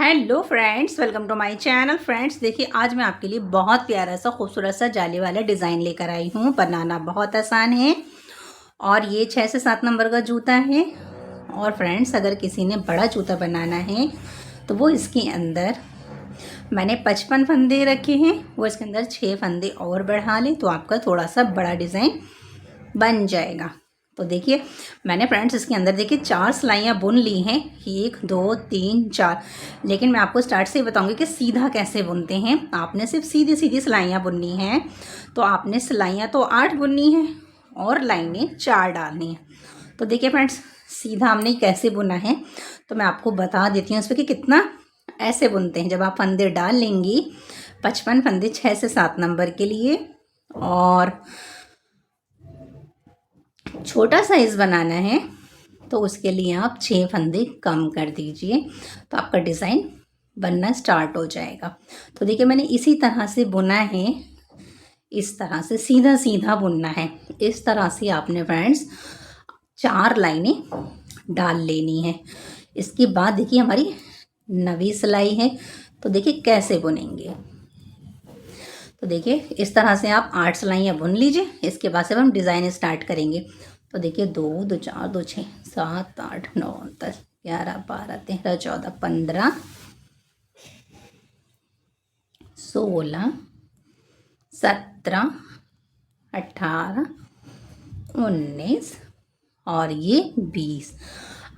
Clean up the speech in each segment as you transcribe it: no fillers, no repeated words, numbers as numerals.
Hello friends, welcome to my channel. Friends देखिए, आज मैं आपके लिए बहुत प्यारा सा खूबसूरत सा जाली वाला डिज़ाइन लेकर आई हूँ। बनाना बहुत आसान है और ये 6 से 7 नंबर का जूता है। और फ्रेंड्स, अगर किसी ने बड़ा जूता बनाना है तो वो इसके अंदर मैंने 55 फंदे रखे हैं, वो इसके अंदर 6 फंदे और बढ़ा लें तो आपका थोड़ा सा बड़ा डिज़ाइन बन जाएगा। तो देखिए, मैंने फ्रेंड्स इसके अंदर देखिए 4 सिलाइयाँ बुन ली हैं, 1 2 3 4। लेकिन मैं आपको स्टार्ट से ही बताऊंगी कि सीधा कैसे बुनते हैं। आपने सिर्फ सीधी सीधी सिलाइयाँ बुननी हैं। तो आपने सिलाइयाँ तो 8 बुननी है और लाइनें 4 डालनी है। तो देखिए फ्रेंड्स, सीधा हमने कैसे बुना है तो मैं आपको बता देती हूँ इस पर कि कितना ऐसे बुनते हैं। जब आप फंदे डाल लेंगी, 55 फंदे 6 से 7 नंबर के लिए, और छोटा साइज़ बनाना है तो उसके लिए आप 6 फंदे कम कर दीजिए, तो आपका डिज़ाइन बनना स्टार्ट हो जाएगा। तो देखिए, मैंने इसी तरह से बुना है, इस तरह से सीधा सीधा बुनना है। इस तरह से आपने फ्रेंड्स 4 लाइनें डाल लेनी है। इसके बाद देखिए हमारी 9वीं सिलाई है, तो देखिए कैसे बुनेंगे। तो देखिए, इस तरह से आप 8 सिलाइयाँ बुन लीजिए। इसके बाद से हम डिज़ाइन स्टार्ट करेंगे। तो देखिए 2 2 4 2 6 7 8 9 10 11 12 13 14 15 16 17 18 19 और ये 20।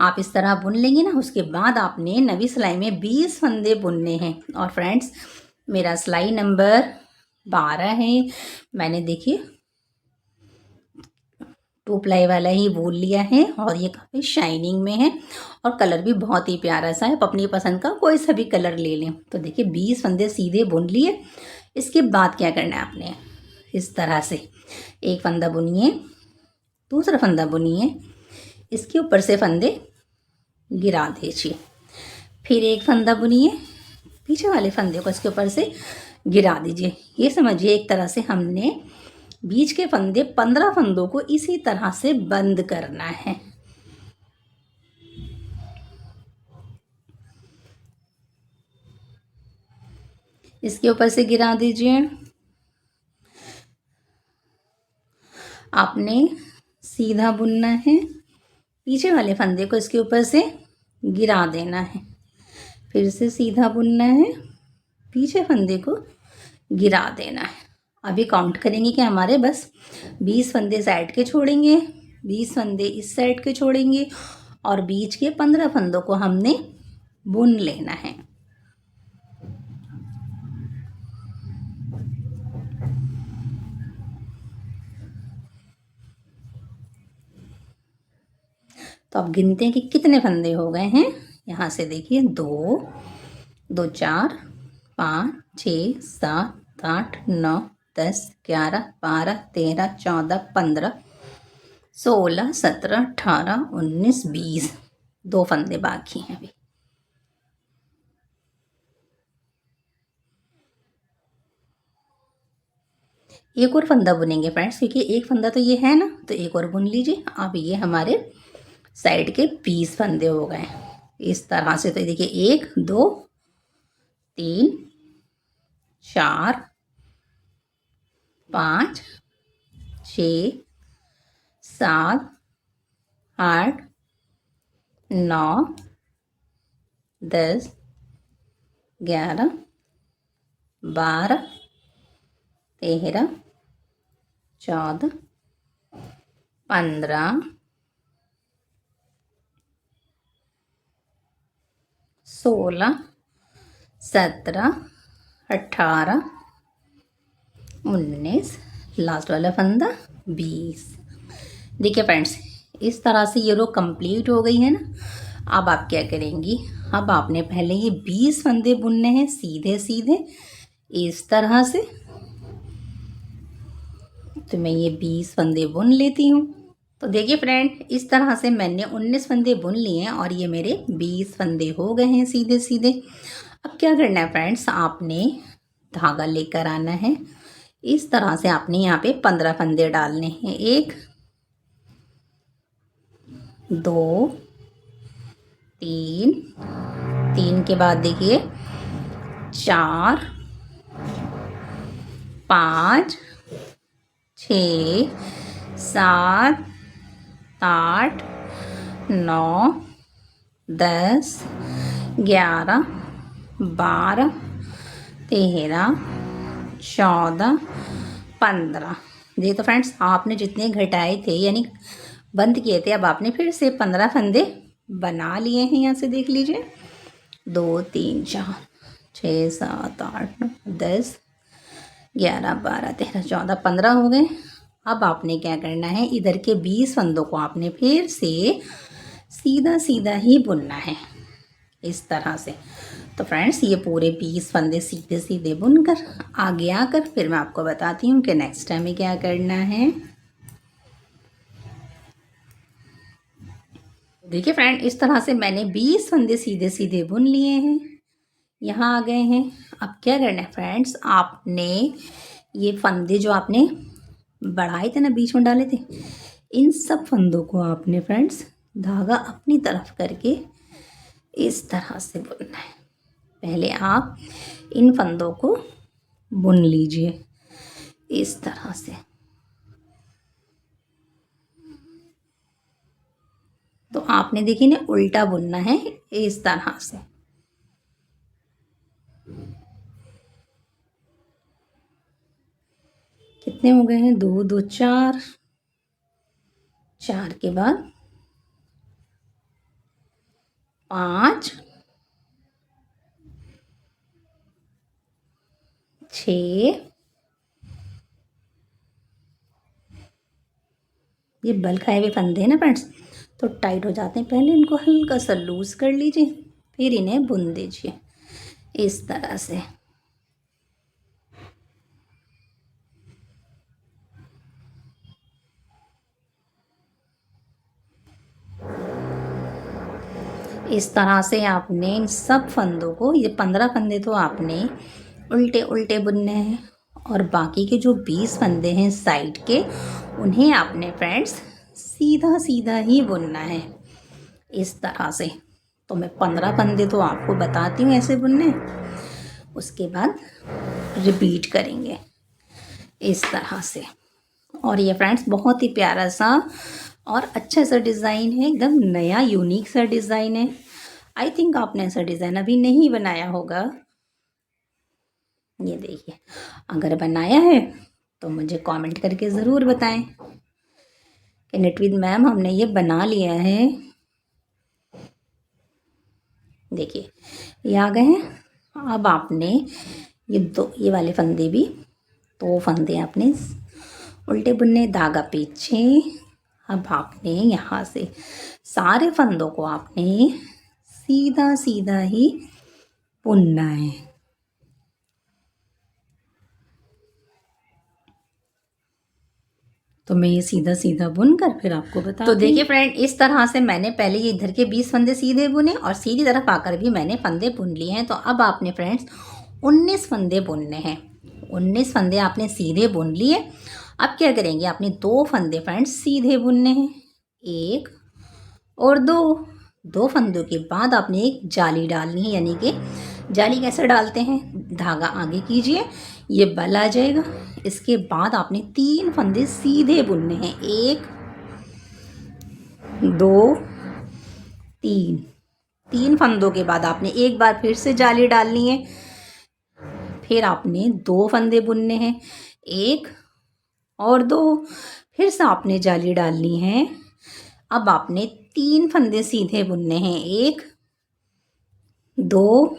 आप इस तरह बुन लेंगे ना, उसके बाद आपने 9वीं सिलाई में 20 फंदे बुनने हैं। और फ्रेंड्स, मेरा सिलाई नंबर 12 है। मैंने देखिए 2 प्लाई वाला ही वूल लिया है और ये काफ़ी शाइनिंग में है और कलर भी बहुत ही प्यारा सा है। आप अपनी पसंद का कोई सा भी कलर ले लें। तो देखिए 20 फंदे सीधे बुन लिए। इसके बाद क्या करना है आपने, इस तरह से एक फंदा बुनिए, दूसरा फंदा बुनिए, इसके ऊपर से फंदे गिरा दीजिए, फिर एक फंदा बुनिए, पीछे वाले फंदे को इसके ऊपर से गिरा दीजिए। ये समझिए एक तरह से हमने बीच के फंदे 15 फंदों को इसी तरह से बंद करना है। इसके ऊपर से गिरा दीजिए। आपने सीधा बुनना है, पीछे वाले फंदे को इसके ऊपर से गिरा देना है, फिर से सीधा बुनना है, पीछे फंदे को गिरा देना है। अभी काउंट करेंगे कि हमारे बस 20 फंदे साइड के छोड़ेंगे, 20 फंदे इस साइड के छोड़ेंगे और बीच के 15 फंदों को हमने बुन लेना है। तो अब गिनते हैं कि कितने फंदे हो गए हैं। यहाँ से देखिए 2 2 4 5 6 7 8 9 10 11 12 13 14 15 16 17 18 19 20। 2 फंदे बाकी हैं अभी। एक और फंदा बुनेंगे फ्रेंड्स, क्योंकि एक फंदा तो ये है ना, तो एक और बुन लीजिए। अब ये हमारे साइड के 20 फंदे हो गए इस तरह से। तो देखिए 1 2 3 4 5 6 7 8 9 10 11 12 13 14 15 16 17 18 19, लास्ट वाला फंदा 20। देखिए फ्रेंड्स, इस तरह से ये रो कंप्लीट हो गई है ना। अब आप क्या करेंगी, अब आपने पहले ये 20 फंदे बुनने हैं सीधे सीधे इस तरह से। तो मैं ये 20 फंदे बुन लेती हूँ। तो देखिए फ्रेंड, इस तरह से मैंने 19 फंदे बुन लिए हैं और ये मेरे 20 फंदे हो गए हैं सीधे सीधे। अब क्या करना है फ्रेंड्स, आपने धागा लेकर आना है। इस तरह से आपने यहाँ पे 15 फंदे डालने हैं। 1 2 3, 3 के बाद देखिए 4, 5, 6, 7, 8, 9, 10, 11, 12, 13, 14, 15। ये तो फ्रेंड्स आपने जितने घटाए थे यानी बंद किए थे, अब आपने फिर से 15 फंदे बना लिए हैं। यहाँ से देख लीजिए 2, 3, 4, 6, 7, 8, 9, 10, 11, 12, 13, 14, 15 हो गए। अब आपने क्या करना है, इधर के 20 फंदों को आपने फिर से सीधा सीधा ही बुनना है इस तरह से। तो फ्रेंड्स ये पूरे 20 फंदे सीधे सीधे बुनकर आगे आकर फिर मैं आपको बताती हूँ कि नेक्स्ट हमें क्या करना है। देखिए फ्रेंड, इस तरह से मैंने 20 फंदे सीधे सीधे बुन लिए हैं, यहाँ आ गए हैं। अब क्या करना है फ्रेंड्स, आपने ये फंदे जो आपने बढ़ाए थे ना, बीच में डाले थे, इन सब फंदों को आपने फ्रेंड्स धागा अपनी तरफ करके इस तरह से बुनना है। पहले आप इन फंदों को बुन लीजिए इस तरह से। तो आपने देखिए ना उल्टा बुनना है इस तरह से। कितने हो गए हैं, 2, 2, 4, 4 के बाद 5, 6, ये बल खाए हुए फंदे हैं ना फ्रेंड्स, तो टाइट हो जाते हैं। पहले इनको हल्का सा लूज कर लीजिए, फिर इन्हें बुन दीजिए इस तरह से। इस तरह से आपने इन सब फंदों को, ये 15 फंदे तो आपने उल्टे उल्टे बुनने हैं और बाकी के जो 20 फंदे हैं साइड के, उन्हें आपने फ्रेंड्स सीधा सीधा ही बुनना है इस तरह से। तो मैं 15 फंदे तो आपको बताती हूँ ऐसे बुनने, उसके बाद रिपीट करेंगे इस तरह से। और ये फ्रेंड्स बहुत ही प्यारा सा और अच्छा सा डिज़ाइन है, एकदम नया यूनिक सा डिज़ाइन है। आई थिंक आपने ऐसा डिज़ाइन अभी नहीं बनाया होगा। ये देखिए, अगर बनाया है तो मुझे कमेंट करके ज़रूर बताएं कि निटविद मैम हमने ये बना लिया है। देखिए ये आ गए हैं। अब आपने ये वाले फंदे भी, 2 फंदे आपने उल्टे बुनने, धागा पीछे। अब आपने यहाँ से सारे फंदों को आपने सीधा सीधा ही बुनना है। तो मैं ये सीधा सीधा बुनकर फिर आपको बता। तो देखिए फ्रेंड, इस तरह से मैंने पहले ये इधर के 20 फंदे सीधे बुने और सीधी तरफ आकर भी मैंने फंदे बुन लिए हैं। तो अब आपने फ्रेंड्स 19 फंदे बुनने हैं। 19 फंदे आपने सीधे बुन लिए। अब क्या करेंगे, आपने 2 फंदे फ्रेंड्स सीधे बुनने हैं, 1 और 2 फंदों के बाद आपने एक जाली डालनी है। यानी कि जाली कैसे डालते हैं, धागा आगे कीजिए, ये बल आ जाएगा। इसके बाद आपने 3 फंदे सीधे बुनने हैं, 1, 2, 3। 3 फंदों के बाद आपने एक बार फिर से जाली डालनी है, फिर आपने 2 फंदे बुनने हैं, 1 और 2, फिर से आपने जाली डालनी है। अब आपने 3 फंदे सीधे बुनने हैं, 1, 2,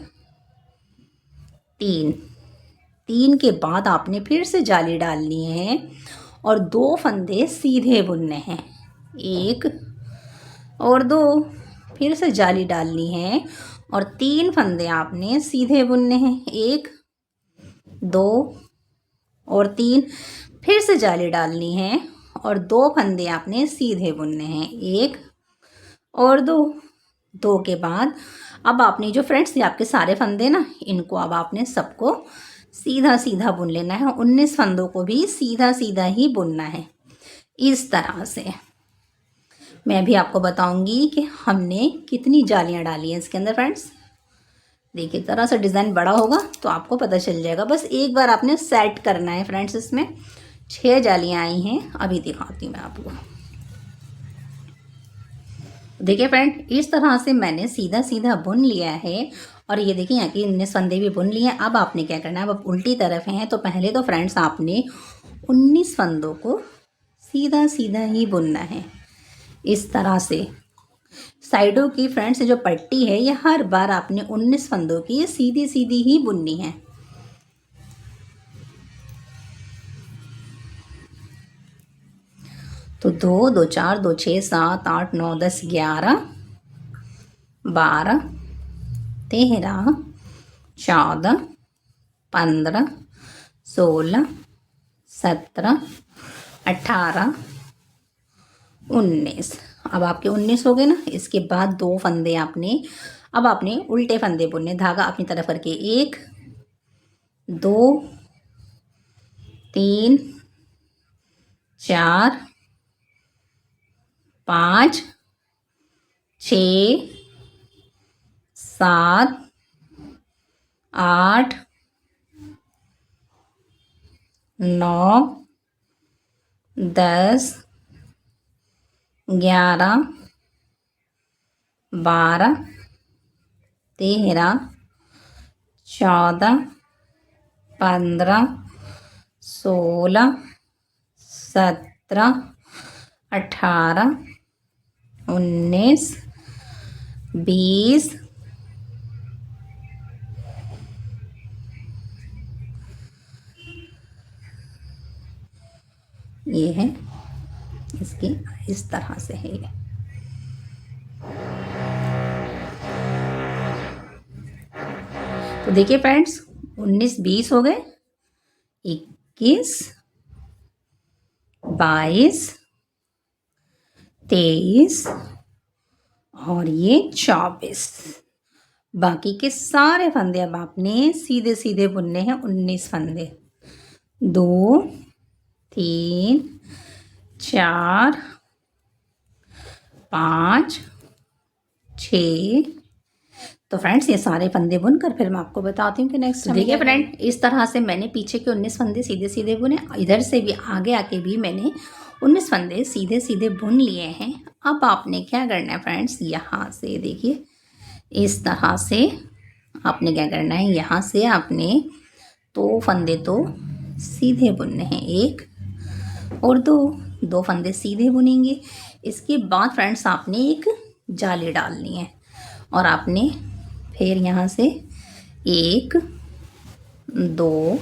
3। 3 के बाद आपने फिर से जाली डालनी है और 2 फंदे सीधे बुनने हैं, 1 और 2, फिर से जाली डालनी है और 3 फंदे आपने सीधे बुनने हैं, 1, 2 और 3, फिर से जाली डालनी है और 2 फंदे आपने सीधे बुनने हैं, 1 और 2। 2 के बाद अब आपने जो फ्रेंड्स ये आपके सारे फंदे ना, इनको अब आपने सबको सीधा सीधा बुन लेना है। 19 फंदों को भी सीधा सीधा ही बुनना है इस तरह से। मैं भी आपको बताऊंगी कि हमने कितनी जालियां डाली हैं इसके अंदर फ्रेंड्स। देखिए ज़रा सा डिज़ाइन बड़ा होगा तो आपको पता चल जाएगा। बस एक बार आपने सेट करना है फ्रेंड्स। इसमें 6 जालियां आई हैं, अभी दिखाती हूँ मैं आपको। देखिए फ्रेंड, इस तरह से मैंने सीधा सीधा बुन लिया है और ये देखिए यहाँ की 19 फंदे भी बुन लिए हैं। अब आपने क्या करना है, अब उल्टी तरफ हैं तो पहले तो फ्रेंड्स आपने 19 फंदों को सीधा सीधा ही बुनना है इस तरह से। साइडों की फ्रेंड्स जो पट्टी है ये हर बार आपने 19 फंदों की सीधी सीधी ही बुननी है। तो 2 2 4 2 6 7 8 9 10 11 12 13 14 15 16 17 18 19। अब आपके 19 हो गए ना। इसके बाद 2 फंदे आपने, अब आपने उल्टे फंदे बुनने, धागा अपनी तरफ करके 1 2 3 4 5 6 7 8 9 10 11 12 13 14 15 16 17 18 19 20 ये है इसकी, इस तरह से है ये। तो देखिए फ्रेंड्स 19 20 हो गए, 21 22 23 और ये 24। बाकी के सारे फंदे अब आपने सीधे सीधे बुनने हैं। 19 फंदे, 2 3 4 5 6। तो फ्रेंड्स ये सारे फंदे बुनकर फिर मैं आपको बताती हूँ कि नेक्स्ट। देखिए फ्रेंड, इस तरह से मैंने पीछे के 19 फंदे सीधे सीधे बुने। इधर से भी आगे आके भी मैंने 19 फंदे सीधे सीधे बुन लिए हैं। अब आपने क्या करना है फ्रेंड्स, यहाँ से देखिए इस तरह से आपने क्या करना है, यहाँ से आपने 2 फंदे तो सीधे बुनने हैं, 1 और 2 फंदे सीधे बुनेंगे। इसके बाद फ्रेंड्स आपने एक जाली डालनी है और आपने फिर यहाँ से 1 2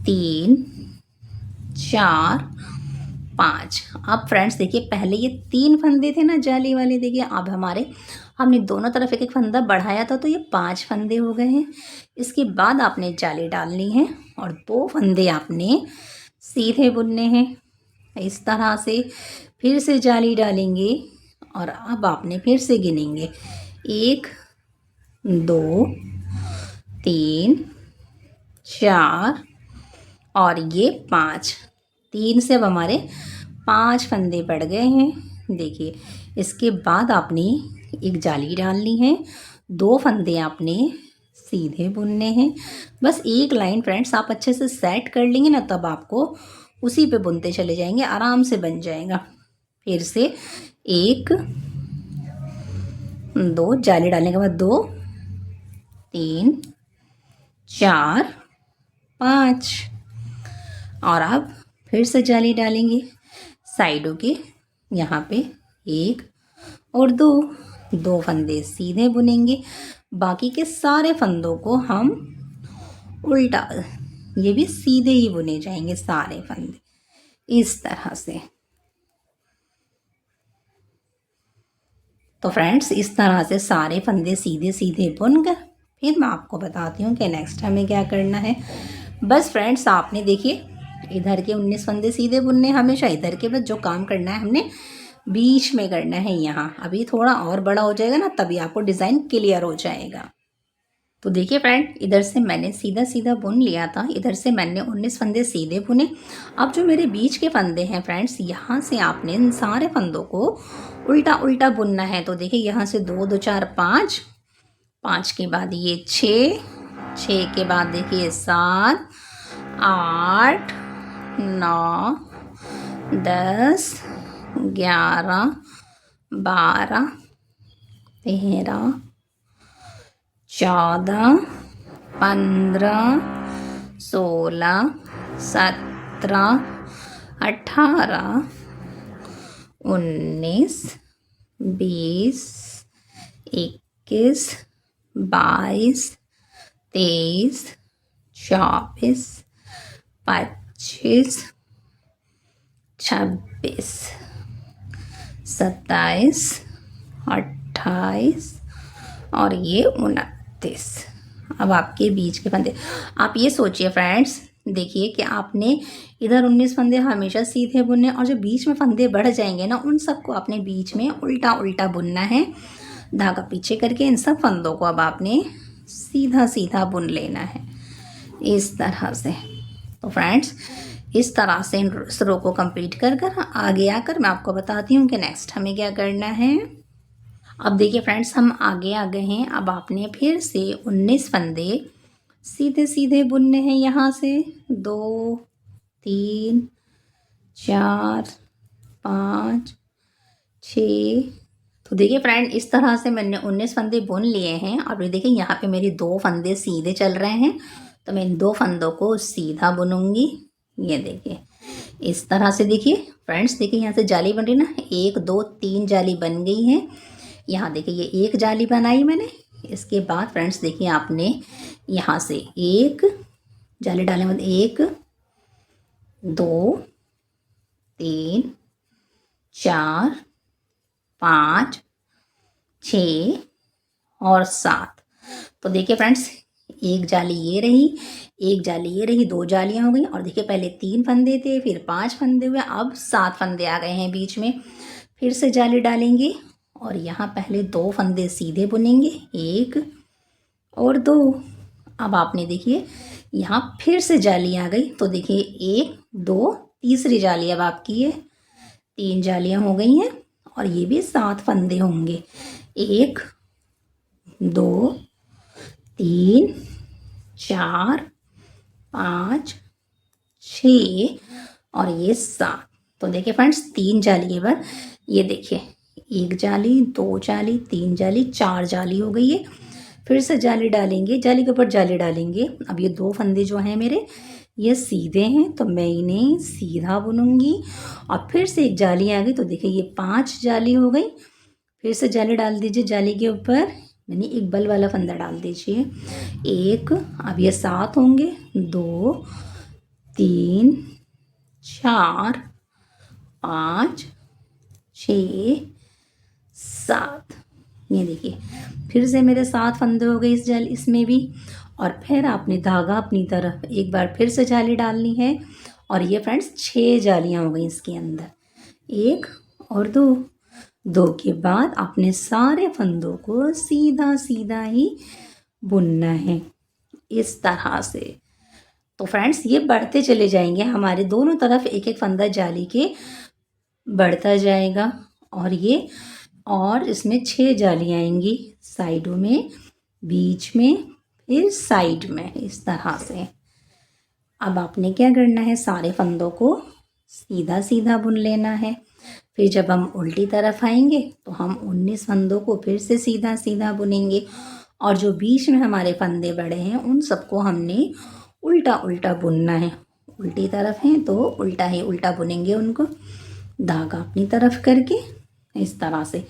3 4 5। अब फ्रेंड्स देखिए पहले ये 3 फंदे थे ना जाली वाले, देखिए अब हमने दोनों तरफ एक एक फंदा बढ़ाया था तो ये 5 फंदे हो गए हैं। इसके बाद आपने जाली डालनी है और 2 फंदे आपने सीधे बुनने हैं इस तरह से। फिर से जाली डालेंगे और अब आपने फिर से गिनेंगे 1 2 3 4 और ये 5। 3 से अब हमारे 5 फंदे पड़ गए हैं। देखिए इसके बाद आपने एक जाली डालनी है, 2 फंदे आपने सीधे बुनने हैं। बस एक लाइन फ्रेंड्स आप अच्छे से सेट कर लेंगे ना, तब आपको उसी पे बुनते चले जाएंगे, आराम से बन जाएगा। फिर से 1 2 जाली डालने के बाद 2 3 4 5 और अब फिर से जाली डालेंगे साइडों के, यहाँ पे 1 और 2 फंदे सीधे बुनेंगे। बाकी के सारे फंदों को हम उल्टा, ये भी सीधे ही बुने जाएंगे सारे फंदे इस तरह से। तो फ्रेंड्स इस तरह से सारे फंदे सीधे सीधे बुनकर फिर मैं आपको बताती हूँ कि नेक्स्ट हमें क्या करना है। बस फ्रेंड्स आपने देखिए इधर के 19 फंदे सीधे बुनने, हमेशा इधर के बस जो काम करना है हमने बीच में करना है यहाँ। अभी थोड़ा और बड़ा हो जाएगा ना तभी आपको डिज़ाइन क्लियर हो जाएगा। तो देखिए फ्रेंड, इधर से मैंने सीधा सीधा बुन लिया था, इधर से मैंने 19 फंदे सीधे बुने। अब जो मेरे बीच के फंदे हैं फ्रेंड्स, यहाँ से आपने इन सारे फंदों को उल्टा उल्टा बुनना है। तो देखिए यहाँ से 2 2 4 5, 5 के बाद ये 6, 6 के बाद देखिए 7 8 9 10 11 12 13 14 15 16 17 18 19 20 21 22 23 24 25 26 27 28 और ये 29। अब आपके बीच के फंदे, आप ये सोचिए फ्रेंड्स, देखिए कि आपने इधर 19 फंदे हमेशा सीधे बुनने, और जो बीच में फंदे बढ़ जाएंगे ना, उन सबको आपने बीच में उल्टा उल्टा बुनना है। धागा पीछे करके इन सब फंदों को अब आपने सीधा सीधा बुन लेना है इस तरह से। तो फ्रेंड्स, इस तरह से इन रो को कंप्लीट कर कर आगे आकर मैं आपको बताती हूँ कि नेक्स्ट हमें क्या करना है। अब देखिए फ्रेंड्स, हम आगे आ गए हैं। अब आपने फिर से 19 फंदे सीधे सीधे बुनने हैं। यहाँ से 2 3 4 5 6। तो देखिए फ्रेंड, इस तरह से मैंने 19 फंदे बुन लिए हैं। और ये देखिए यहाँ पे मेरी 2 फंदे सीधे चल रहे हैं, तो मैं इन 2 फंदों को सीधा बुनूंगी। ये देखिए इस तरह से। देखिए फ्रेंड्स, देखिए यहाँ से जाली बन रही ना, 1 2 3 जाली बन गई है। यहाँ देखिए ये एक जाली बनाई मैंने। इसके बाद फ्रेंड्स देखिए, आपने यहाँ से एक जाली डालने में 1 2 3 4 5 6 और 7। तो देखिए फ्रेंड्स, एक जाली ये रही, एक जाली ये रही, 2 जालियाँ हो गई। और देखिए पहले 3 फंदे थे, फिर 5 फंदे हुए, अब 7 फंदे आ गए हैं बीच में। फिर से जाली डालेंगे और यहाँ पहले 2 फंदे सीधे बुनेंगे, 1 और 2। अब आपने देखिए यहाँ फिर से जाली आ गई। तो देखिए 1 2 तीसरी जाली अब आपकी है, 3 जालियाँ हो गई हैं। और ये भी 7 फंदे होंगे, 1 2 3 4 5 6 और ये 7। तो देखिए फ्रेंड्स, 3 जाली के बाद ये देखिए 1 जाली, 2 जाली, 3 जाली, 4 जाली हो गई है। फिर से जाली डालेंगे, जाली के ऊपर जाली डालेंगे। अब ये 2 फंदे जो हैं मेरे, ये सीधे हैं, तो मैं इन्हें सीधा बुनूंगी। और फिर से एक जाली आ गई, तो देखिए ये 5 जाली हो गई। फिर से जाली डाल दीजिए, जाली के ऊपर यानी एक बल वाला फंदा डाल दीजिए, 1। अब ये 7 होंगे, 2 3 4 5 6 7। ये देखिए फिर से मेरे 7 फंदे हो गए इस जाली, इसमें भी। और फिर आपने धागा अपनी तरफ एक बार फिर से जाली डालनी है। और ये फ्रेंड्स 6 जालियाँ हो गई इसके अंदर, 1 और 2 के बाद आपने सारे फंदों को सीधा सीधा ही बुनना है इस तरह से। तो फ्रेंड्स, ये बढ़ते चले जाएंगे, हमारे दोनों तरफ एक एक फंदा जाली के बढ़ता जाएगा। और इसमें 6 जालियाँ आएंगी, साइडों में, बीच में, फिर साइड में, इस तरह से। अब आपने क्या करना है, सारे फंदों को सीधा सीधा बुन लेना है। फिर जब हम उल्टी तरफ आएंगे तो हम 19 फंदों को फिर से सीधा सीधा बुनेंगे। और जो बीच में हमारे फंदे बड़े हैं, उन सबको हमने उल्टा उल्टा बुनना है। उल्टी तरफ हैं तो उल्टा ही उल्टा बुनेंगे उनको, धागा अपनी तरफ करके, इस तरह से।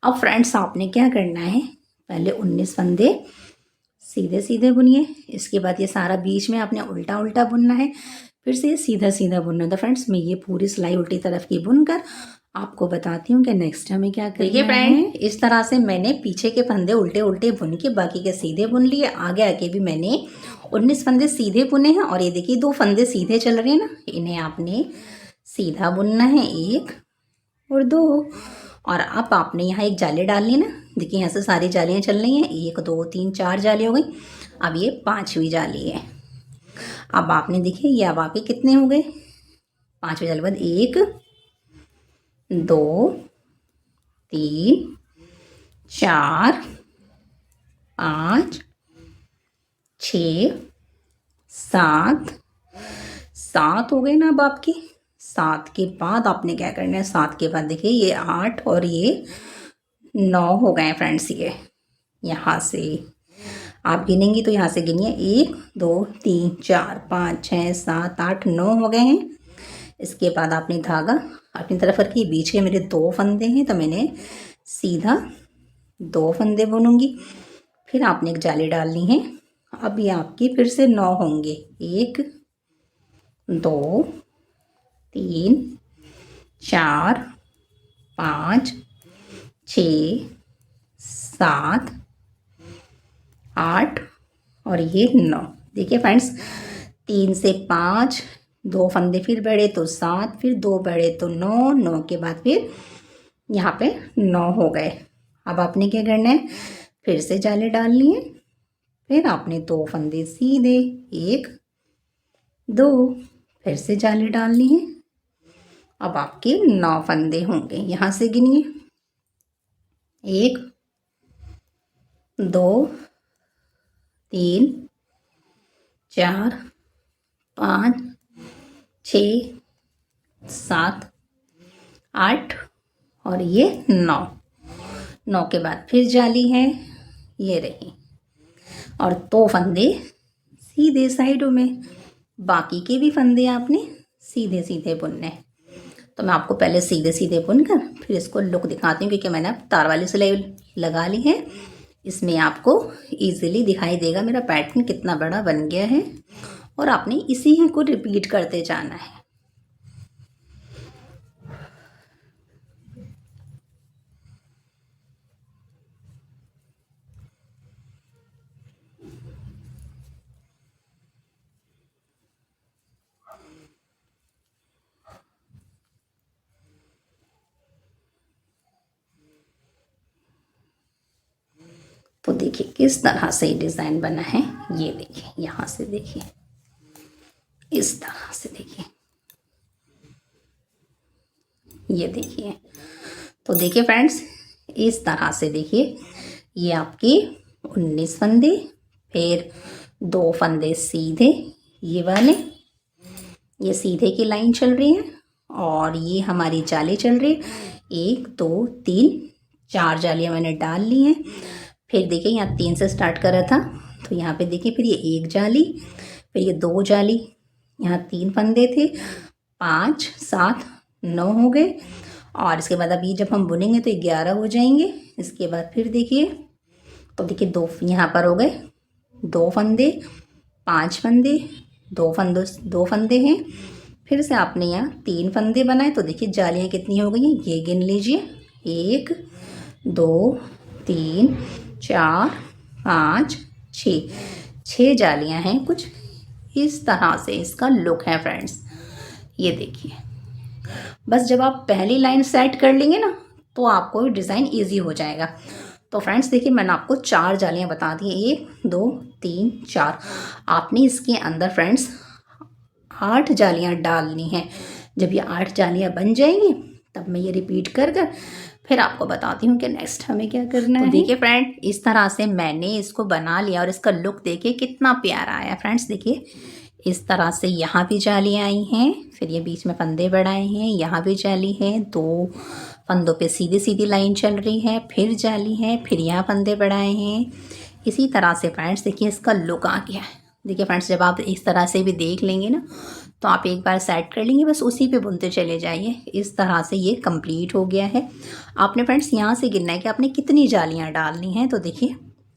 अब फ्रेंड्स, आपने क्या करना है, पहले 19 फंदे सीधे सीधे बुनिए। इसके बाद ये सारा बीच में आपने उल्टा उल्टा बुनना है, फिर से ये सीधा सीधा बुनना है। तो फ्रेंड्स, मैं ये पूरी सिलाई उल्टी तरफ की बुनकर आपको बताती हूँ कि नेक्स्ट हमें क्या करना है। देखिए फ्रेंड, इस तरह से मैंने पीछे के फंदे उल्टे उल्टे बुन के बाकी के सीधे बुन लिए। आगे आके भी मैंने 19 फंदे सीधे बुने हैं। और ये देखिए 2 फंदे सीधे चल रहे हैं ना, इन्हें आपने सीधा बुनना है, 1 और 2। और अब आपने यहाँ एक जाली डालनी है ना, देखिए यहाँ से सारी जालियाँ चल रही हैं, 1 2 3 4 जाली हो गई। अब ये 5वीं जाली है। अब आपने देखिए ये अब आपके कितने हो गए, 5वीं जाली के बाद 1 2 3 4 5 6 7 हो गए ना। अब आपके 7 के बाद आपने क्या करना है, 7 के बाद देखिए ये 8 और ये 9 हो गए फ्रेंड्स। ये यहाँ से आप गिनेंगी तो यहाँ से गिनिए 1 2 3 4 5 6 7 8 9 हो गए हैं। इसके बाद आपने धागा अपनी तरफ रखिए, बीच के मेरे 2 फंदे हैं तो मैंने सीधा 2 फंदे बुनूंगी। फिर आपने एक जाली डालनी है। अब ये आपकी फिर से 9 होंगे, 1 2 3 4 5 6 7 8 और ये 9। देखिए फ्रेंड्स 3 से 5, 2 फंदे फिर बढ़े तो 7, फिर 2 बढ़े तो 9, 9 के बाद फिर यहाँ पे 9 हो गए। अब आपने क्या करना है, फिर से जाली डालनी है। फिर आपने 2 फंदे सीधे, 1 2, फिर से जाली डालनी है। अब आपके 9 फंदे होंगे। यहाँ से गिनिए 1 2 3 4 5 6 7 8 और ये 9 के बाद फिर जाली है, ये रही। और 2 फंदे सीधे साइडों में, बाकी के भी फंदे आपने सीधे सीधे बुनने। तो मैं आपको पहले सीधे सीधे बुनकर फिर इसको लुक दिखाती हूँ, क्योंकि मैंने अब तार वाली सिलाई लगा ली है। इसमें आपको इजीली दिखाई देगा मेरा पैटर्न कितना बड़ा बन गया है। और आपने इसी को रिपीट करते जाना है। तो देखिए किस तरह से डिज़ाइन बना है। ये देखिए यहाँ से देखिए, इस तरह से देखिए, ये देखिए। तो देखिए फ्रेंड्स इस तरह से देखिए, ये आपके 19 फंदे, फिर 2 फंदे सीधे, ये वाले, ये सीधे की लाइन चल रही है और ये हमारी जाली चल रही है। 1 2 3 4 जालियाँ मैंने डाल ली हैं। फिर देखिए यहाँ 3 से स्टार्ट करा था, तो यहाँ पे देखिए फिर ये 1 जाली, फिर ये 2 जाली, यहाँ 3 फंदे थे, 5 7 9 हो गए। और इसके बाद अभी जब हम बुनेंगे तो 11 हो जाएंगे। इसके बाद फिर देखिए, तो देखिए 2 यहाँ पर हो गए, 2 फंदे, 5 फंदे, 2 फंदे हैं। फिर से आपने यहाँ 3 फंदे बनाए, तो देखिए जालियाँ कितनी हो गई हैं, ये गिन लीजिए, 1 2 3 4 5 6 जालियाँ हैं कुछ इस तरह से इसका लुक है फ्रेंड्स। ये देखिए, बस जब आप पहली लाइन सेट कर लेंगे ना तो आपको डिज़ाइन इजी हो जाएगा। तो फ्रेंड्स देखिए मैंने आपको 4 जालियाँ बता दी, 1 2 3 4। आपने इसके अंदर फ्रेंड्स 8 जालियाँ डालनी हैं। जब ये 8 जालियाँ बन जाएंगी तब मैं ये रिपीट कर फिर आपको बताती हूँ कि नेक्स्ट हमें क्या करना है। देखिए फ्रेंड इस तरह से मैंने इसको बना लिया और इसका लुक देखिए कितना प्यारा आया। फ्रेंड्स देखिए इस तरह से यहाँ भी जाली आई हैं, फिर ये बीच में फंदे बढ़ाए हैं, यहाँ भी जाली है, 2 फंदों पे सीधी सीधी लाइन चल रही है, फिर जाली है, फिर यहाँ फंदे बढ़ाए हैं। इसी तरह से फ्रेंड्स देखिए इसका लुक आ गया है। देखिए फ्रेंड्स जब आप इस तरह से भी देख लेंगे ना तो आप एक बार सेट कर लेंगे, बस उसी पे बुनते चले जाइए। इस तरह से ये कंप्लीट हो गया है। आपने फ्रेंड्स यहाँ से गिनना है कि आपने कितनी जालियाँ डालनी हैं। तो देखिए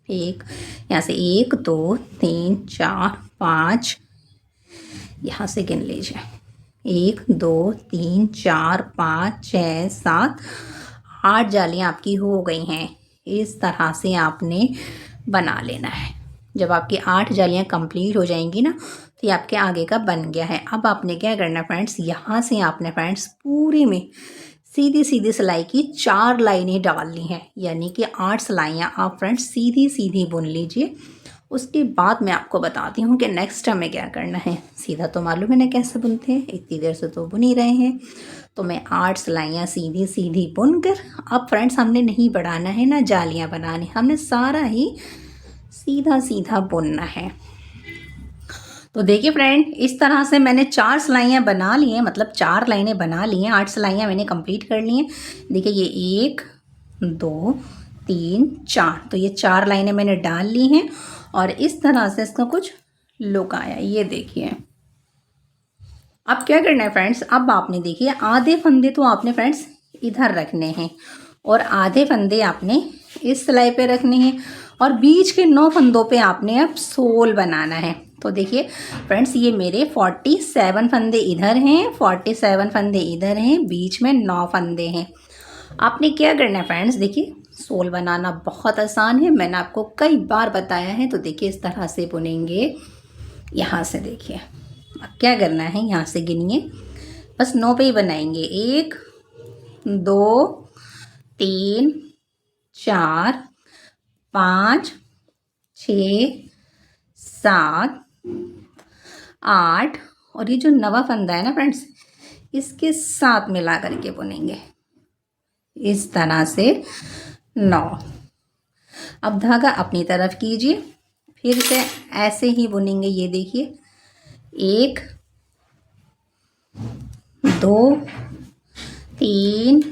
यहाँ से 1 2 3 4 5, यहाँ से गिन लीजिए 1 2 3 4 5 6 7 8 जालियाँ आपकी हो गई हैं। इस तरह से आपने बना लेना है। जब आपकी 8 जालियाँ कंप्लीट हो जाएंगी ना तो ये आपके आगे का बन गया है। अब आपने क्या करना फ्रेंड्स, यहाँ से आपने फ्रेंड्स पूरे में सीधी सीधी सिलाई की 4 लाइनें डालनी है, यानी कि 8 सिलाइयाँ आप फ्रेंड्स सीधी सीधी बुन लीजिए। उसके बाद मैं आपको बताती हूँ कि नेक्स्ट हमें क्या करना है। सीधा तो मालूम है ना कैसे बुनते हैं, इतनी देर से तो बुन ही रहे हैं। तो मैं 8 सिलाइयाँ सीधी सीधी बुन कर, अब फ्रेंड्स हमने नहीं बढ़ाना है ना जालियाँ बनानी, हमने सारा ही सीधा सीधा बुनना है। तो देखिए फ्रेंड, इस तरह से मैंने 4 सिलाइयाँ बना ली हैं, मतलब 4 लाइनें बना ली हैं, 8 सिलाइयाँ मैंने कंप्लीट कर ली हैं। देखिए ये 1 2 3 4, तो ये 4 लाइनें मैंने डाल ली हैं और इस तरह से इसका कुछ लुक आया, ये देखिए। अब क्या करना है फ्रेंड्स, अब आपने देखिए आधे फंदे तो आपने फ्रेंड्स इधर रखने हैं और आधे फंदे आपने इस सिलाई पे रखने हैं और बीच के 9 फंदों पे आपने अब सोल बनाना है। तो देखिए फ्रेंड्स, ये मेरे 47 फंदे इधर हैं, 47 फंदे इधर हैं, बीच में 9 फंदे हैं। आपने क्या करना है फ्रेंड्स, देखिए सोल बनाना बहुत आसान है, मैंने आपको कई बार बताया है। तो देखिए इस तरह से बुनेंगे, यहाँ से देखिए। अब क्या करना है, यहाँ से गिनिए, बस 9 पे ही बनाएंगे। 1 2 3 4 5 6 7 8 और ये जो 9वां फंदा है ना फ्रेंड्स, इसके साथ मिला करके बुनेंगे इस तरह से 9। अब धागा अपनी तरफ कीजिए, फिर से ऐसे ही बुनेंगे। ये देखिए 1 2 3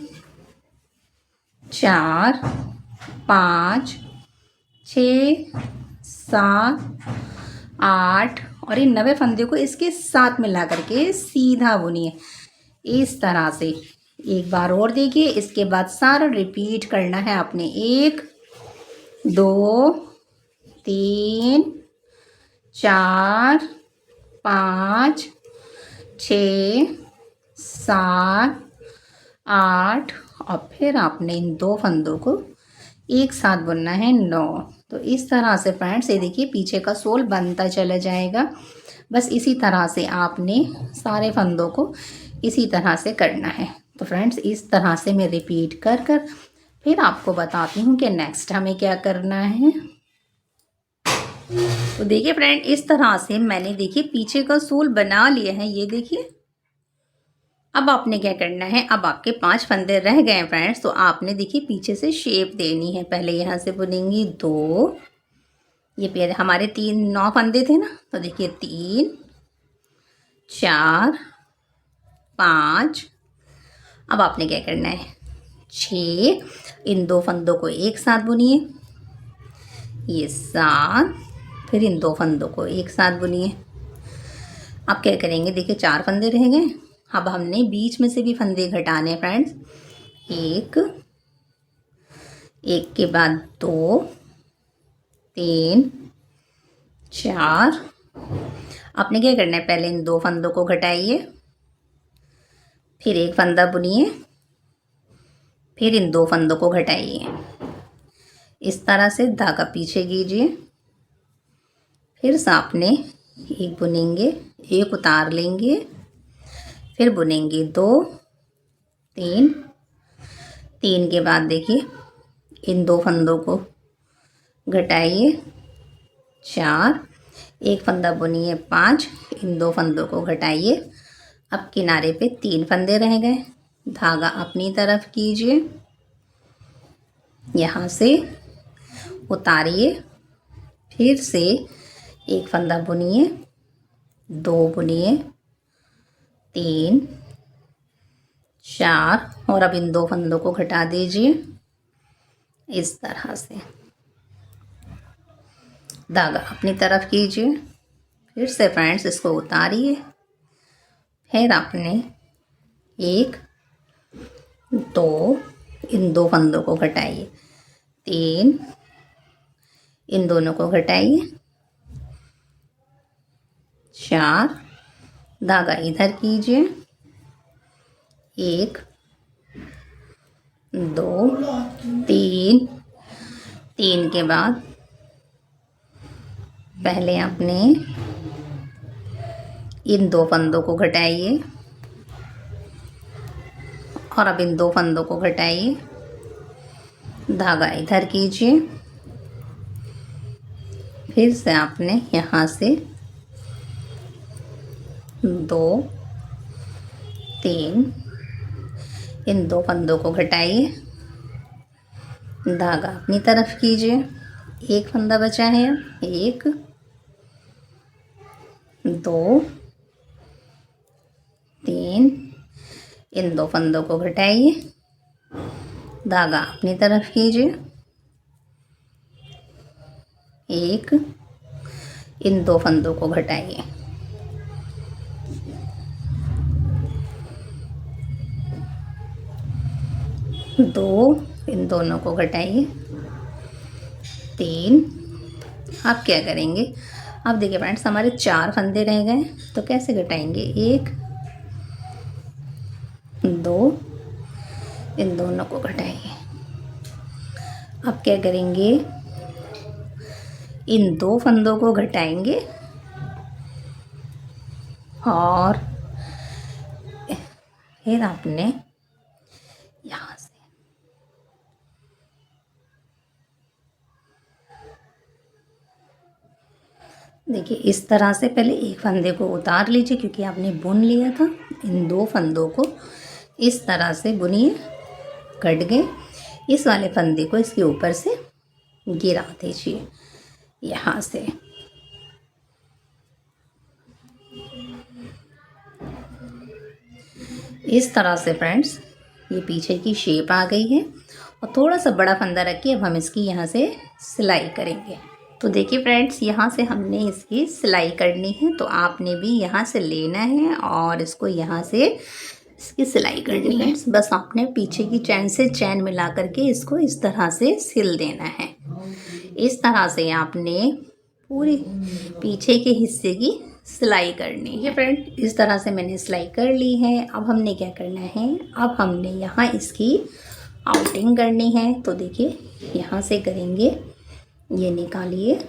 4 5 6 7 8 और ये 9वें फंदे को इसके साथ मिला करके सीधा बुनिए इस तरह से। एक बार और देखिए, इसके बाद सारा रिपीट करना है आपने। 1 2 3 4 5 6 7 8 और फिर आपने इन 2 फंदों को एक साथ बुनना है 9। तो इस तरह से फ्रेंड्स ये देखिए पीछे का सोल बनता चला जाएगा। बस इसी तरह से आपने सारे फंदों को इसी तरह से करना है। तो फ्रेंड्स इस तरह से मैं रिपीट कर कर फिर आपको बताती हूँ कि नेक्स्ट हमें क्या करना है। तो देखिए फ्रेंड, इस तरह से मैंने देखिए पीछे का सोल बना लिया है, ये देखिए। अब आपने क्या करना है, अब आपके 5 फंदे रह गए हैं फ्रेंड्स, तो आपने देखिए पीछे से शेप देनी है। पहले यहाँ से बुनेंगी 2, ये पहले हमारे 9 फंदे थे ना, तो देखिए 3 4 5। अब आपने क्या करना है 6, इन 2 फंदों को एक साथ बुनिए, ये 7, फिर इन 2 फंदों को एक साथ बुनिए। अब क्या करेंगे, देखिए 4 फंदे रह गए। अब हमने बीच में से भी फंदे घटाने हैं फ्रेंड्स। 1 के बाद 2 3 4। आपने क्या करना है, पहले इन 2 फंदों को घटाइए, फिर एक फंदा बुनिए, फिर इन 2 फंदों को घटाइए। इस तरह से धागा पीछे कीजिए, फिर सामने एक बुनेंगे, एक उतार लेंगे, फिर बुनेंगे 2 3 3 के बाद देखिए इन 2 फंदों को घटाइए 4, एक फंदा बुनिए 5, इन 2 फंदों को घटाइए। अब किनारे पे 3 फंदे रह गए, धागा अपनी तरफ कीजिए, यहाँ से उतारिए, फिर से एक फंदा बुनिए, 2 बुनिए 3 4 और अब इन 2 फंदों को घटा दीजिए इस तरह से। धागा अपनी तरफ कीजिए, फिर से फ्रेंड्स इसको उतारिए, फिर आपने 1 2 इन 2 फंदों को घटाइए, 3 इन दोनों को घटाइए, 4 धागा इधर कीजिए, 1 2 3 3 के बाद पहले आपने इन 2 फंदों को घटाइए और अब इन 2 फंदों को घटाइए, धागा इधर कीजिए, फिर से आपने यहाँ से 2 3 इन 2 फंदों को घटाइए, धागा अपनी तरफ कीजिए, एक फंदा बचा है, 1 2 3 इन 2 फंदों को घटाइए, धागा अपनी तरफ कीजिए, 1 इन 2 फंदों को घटाइए, 2 इन दोनों को घटाइए, 3। आप क्या करेंगे, अब देखिए फ्रेंड्स हमारे 4 फंदे रह गए, तो कैसे घटाएंगे, 1 2 इन दोनों को घटाइए। अब क्या करेंगे, इन 2 फंदों को घटाएंगे और फिर आपने यहाँ से देखिए इस तरह से पहले एक फंदे को उतार लीजिए, क्योंकि आपने बुन लिया था। इन 2 फंदों को इस तरह से बुनिए, कट गए। इस वाले फंदे को इसके ऊपर से गिरा दीजिए यहाँ से। इस तरह से फ्रेंड्स ये पीछे की शेप आ गई है। और थोड़ा सा बड़ा फंदा रखिए, अब हम इसकी यहाँ से सिलाई करेंगे। तो देखिए फ्रेंड्स यहाँ से हमने इसकी सिलाई करनी है, तो आपने भी यहाँ से लेना है और इसको यहाँ से इसकी सिलाई करनी है। बस आपने पीछे की चैन से चैन मिला करके इसको इस तरह से सिल देना है। इस तरह से आपने पूरी पीछे के हिस्से की सिलाई करनी है फ्रेंड। इस तरह से मैंने सिलाई कर ली है। अब हमने क्या करना है, अब हमने यहाँ इसकी आउटिंग करनी है। तो देखिए यहाँ से करेंगे, ये निकालिए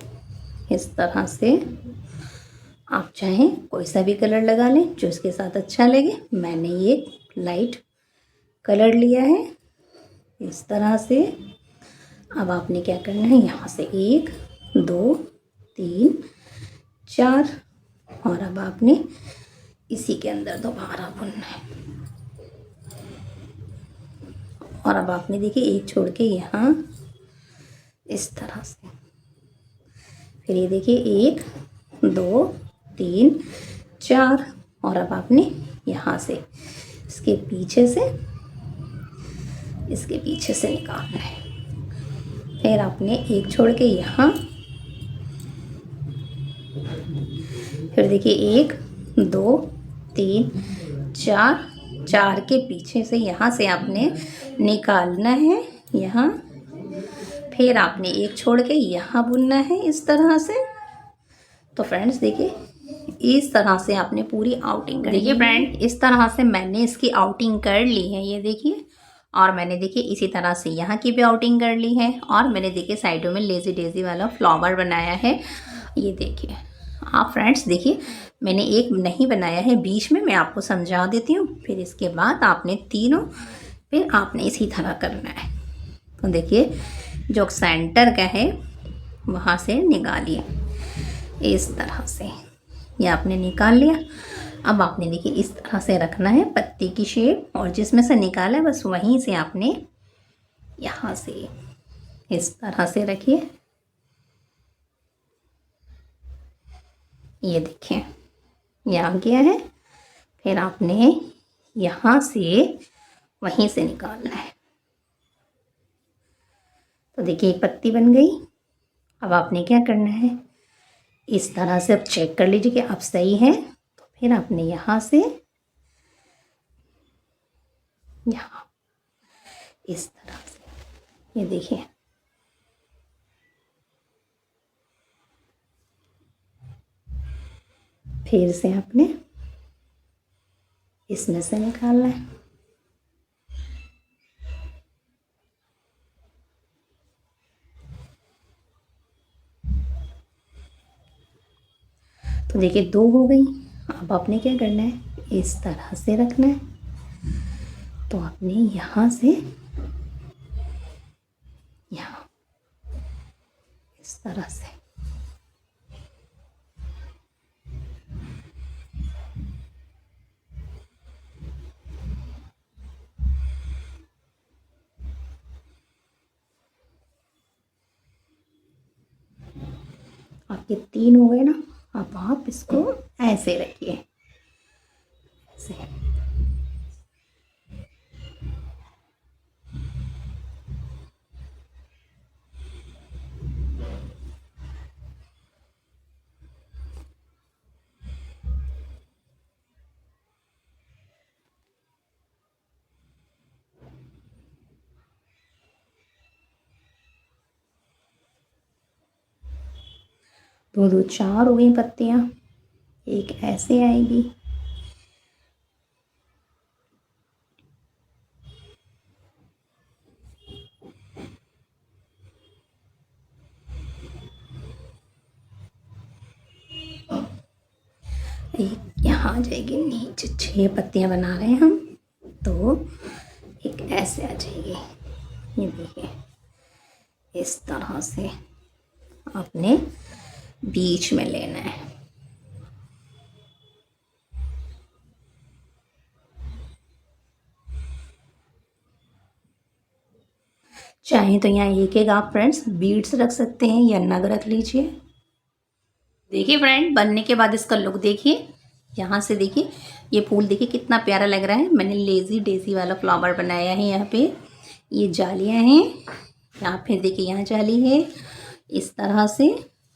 इस तरह से। आप चाहें कोई सा भी कलर लगा लें जो इसके साथ अच्छा लगे। मैंने ये लाइट कलर लिया है इस तरह से। अब आपने क्या करना है, यहाँ से 1 2 3 4 और अब आपने इसी के अंदर दोबारा बुनना है। और अब आपने देखिए एक छोड़ के यहाँ इस तरह से, फिर ये देखिए 1 2 3 4 और अब आपने यहाँ से इसके पीछे से निकालना है। फिर आपने एक छोड़ के यहाँ, फिर देखिए 1 2 3 4 के पीछे से यहाँ से आपने निकालना है यहाँ। फिर आपने एक छोड़ के यहाँ बुनना है इस तरह से। तो फ्रेंड्स देखिए इस तरह से आपने पूरी आउटिंग कर ली। देखिए फ्रेंड इस तरह से मैंने इसकी आउटिंग कर ली है, ये देखिए। और मैंने देखिए इसी तरह से यहाँ की भी आउटिंग कर ली है। और मैंने देखिए साइडों में लेजी डेजी वाला फ्लावर बनाया है, ये देखिए आप फ्रेंड्स। देखिए मैंने एक नहीं बनाया है बीच में, मैं आपको समझा देती हूँ। फिर इसके बाद आपने तीनों फिर आपने इसी तरह करना है। तो देखिए जो सेंटर का है वहाँ से निकालिए इस तरह से, ये आपने निकाल लिया। अब आपने देखिए इस तरह से रखना है पत्ती की शेप, और जिसमें से निकाला है बस वहीं से आपने यहाँ से इस तरह से रखिए। ये देखिए ये आ गया है। फिर आपने यहाँ से वहीं से निकालना है। तो देखिए एक पत्ती बन गई। अब आपने क्या करना है, इस तरह से अब चेक कर लीजिए कि अब सही है। तो फिर आपने यहाँ से यहाँ इस तरह से, ये देखिए फिर से आपने इसमें से निकालना है। तो देखिए 2 हो गई। अब आपने क्या करना है, इस तरह से रखना है तो आपने यहाँ से यहाँ इस तरह से आपके 3 हो गए ना। अब आप इसको ऐसे रखिए, ऐसे। दो दो 4 हो गई पत्तियाँ, एक ऐसे आएगी, एक यहाँ आ जाएगी नीचे। 6 पत्तियाँ बना रहे हैं हम, तो एक ऐसे आ जाएगी। ये देखिए, इस तरह से आपने बीच में लेना है। चाहे तो यहाँ एक आप फ्रेंड्स बीड्स रख सकते हैं या नग रख लीजिए। देखिए फ्रेंड, बनने के बाद इसका लुक देखिए। यहाँ से देखिए, ये फूल देखिए कितना प्यारा लग रहा है। मैंने लेजी डेजी वाला फ्लावर बनाया है। यहाँ पे ये जालियाँ हैं, यहाँ फिर देखिए यहाँ जाली है इस तरह से,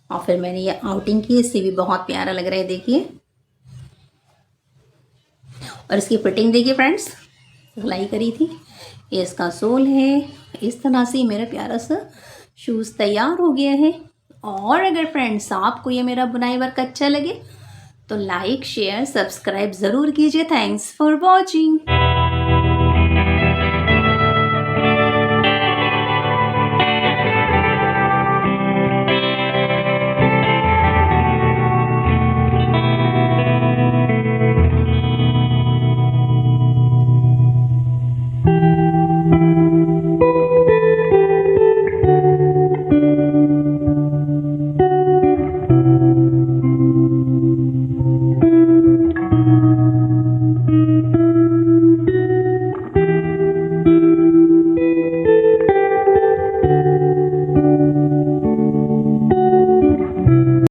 और फिर मैंने ये आउटिंग की, इससे भी बहुत प्यारा लग रहा है देखिए। और इसकी फिटिंग देखिए फ्रेंड्स, सिलाई करी थी। ये इसका सोल है। इस तरह से मेरा प्यारा सा शूज़ तैयार हो गया है। और अगर फ्रेंड्स आपको ये मेरा बुनाई वर्क अच्छा लगे तो लाइक शेयर सब्सक्राइब ज़रूर कीजिए। Thanks for watching.